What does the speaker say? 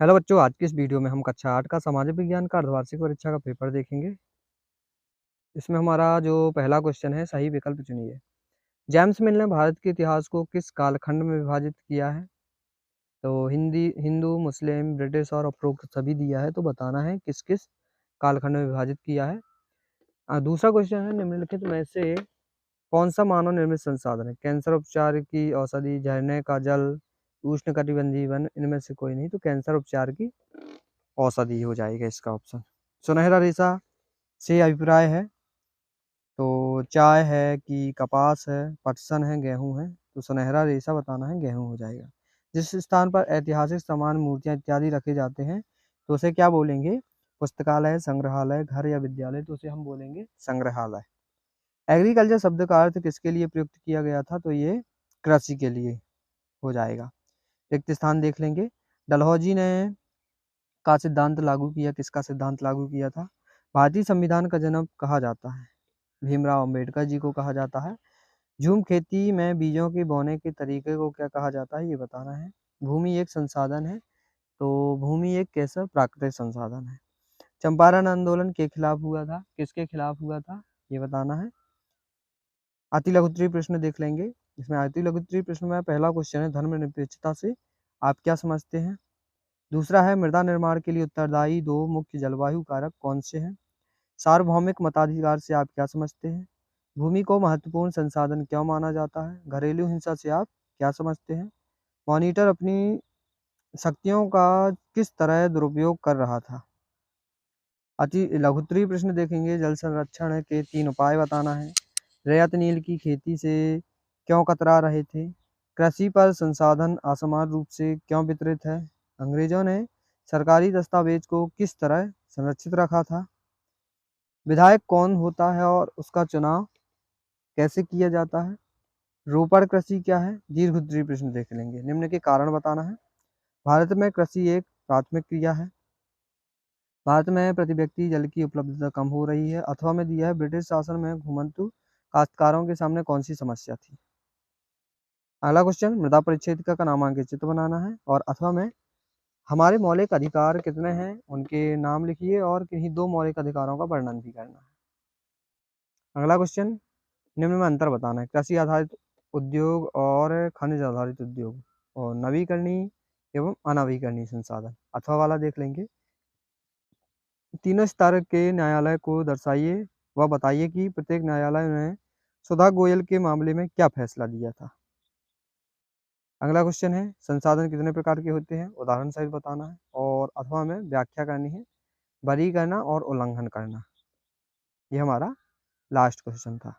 Hello बच्चों, आज की इस वीडियो में हम कक्षा 8 का सामाजिक विज्ञान का अर्धवार्षिक परीक्षा का पेपर देखेंगे। इसमें हमारा जो पहला क्वेश्चन है, सही विकल्प चुनिए। जेम्स मिल ने भारत के इतिहास को किस कालखंड में विभाजित किया है? तो हिंदू, मुस्लिम, ब्रिटिश और उपरोक्त सभी दिया है, तो बताना है किस किस कालखंड में विभाजित किया है। दूसरा क्वेश्चन है, निम्नलिखित में से कौन सा मानव निर्मित संसाधन है? कैंसर उपचार की औषधि, झरने का जल, उष्णकटिबंधीय वन, इनमें से कोई नहीं, तो कैंसर उपचार की औषधि हो जाएगा इसका ऑप्शन। सुनहरा रेशा से अभिप्राय है, तो चाय है कि कपास है, पटसन है, गेहूं है, तो सुनहरा रेशा बताना है, गेहूं हो जाएगा। जिस स्थान पर ऐतिहासिक सामान, मूर्तियां इत्यादि रखे जाते हैं, तो उसे क्या बोलेंगे? पुस्तकालय, संग्रहालय, घर या विद्यालय, तो उसे हम बोलेंगे संग्रहालय। एग्रीकल्चर शब्द का अर्थ किसके लिए प्रयुक्त किया गया था? तो ये कृषि के लिए हो जाएगा। रिक्त स्थान देख लेंगे। डलहौजी ने का सिद्धांत लागू किया, किसका सिद्धांत लागू किया था? भारतीय संविधान का जनक कहा जाता है, भीमराव अंबेडकर जी को कहा जाता है। झूम खेती में बीजों के बोने के तरीके को क्या कहा जाता है? ये बताना है। भूमि एक संसाधन है, तो भूमि एक कैसा प्राकृतिक संसाधन है। चंपारण आंदोलन के खिलाफ हुआ था, किसके खिलाफ हुआ था? ये बताना है। अति लघुत्तरीय प्रश्न देख लेंगे। इसमें अति लघुत्तरीय प्रश्न में पहला क्वेश्चन है, धर्मनिरपेक्षता से आप क्या समझते हैं? दूसरा है, मृदा निर्माण के लिए उत्तरदायी दो मुख्य जलवायु कारक कौन से हैं? सार्वभौमिक मताधिकार से आप क्या समझते हैं? भूमि को महत्वपूर्ण संसाधन क्यों माना जाता है? घरेलू हिंसा से आप क्या समझते हैं? मॉनिटर अपनी शक्तियों का किस तरह दुरुपयोग कर रहा था? अति लघुत्तरीय प्रश्न देखेंगे। जल संरक्षण के 3 उपाय बताना है। रैयत नील की खेती से क्यों कतरा रहे थे? कृषि पर संसाधन असमान रूप से क्यों वितरित है? अंग्रेजों ने सरकारी दस्तावेज को किस तरह संरक्षित रखा था? विधायक कौन होता है और उसका चुनाव कैसे किया जाता है? रोपण कृषि क्या है? दीर्घ उत्तरीय प्रश्न देख लेंगे। निम्न के कारण बताना है। भारत में कृषि एक प्राथमिक क्रिया है। भारत में प्रति व्यक्ति जल की उपलब्धता कम हो रही है। अथवा में दिया है, ब्रिटिश शासन में घुमंतु काश्तकारों के सामने कौन सी समस्या थी? अगला क्वेश्चन, मृदा परिच्छेदिका का नामांकित चित्र बनाना है। और अथवा में हमारे मौलिक अधिकार कितने हैं, उनके नाम लिखिए और किन्हीं 2 मौलिक अधिकारों का वर्णन भी करना है। अगला क्वेश्चन, निम्न में अंतर बताना है। कृषि आधारित उद्योग और खनिज आधारित उद्योग, और नवीकरणीय एवं अनवीकरणीय संसाधन। अथवा वाला देख लेंगे। तीनों स्तर के न्यायालय को दर्शाइए व बताइए कि प्रत्येक न्यायालय ने सुधा गोयल के मामले में क्या फैसला दिया था। अगला क्वेश्चन है, संसाधन कितने प्रकार के होते हैं, उदाहरण सहित बताना है। और अथवा में व्याख्या करनी है, बरी करना और उल्लंघन करना। ये हमारा लास्ट क्वेश्चन था।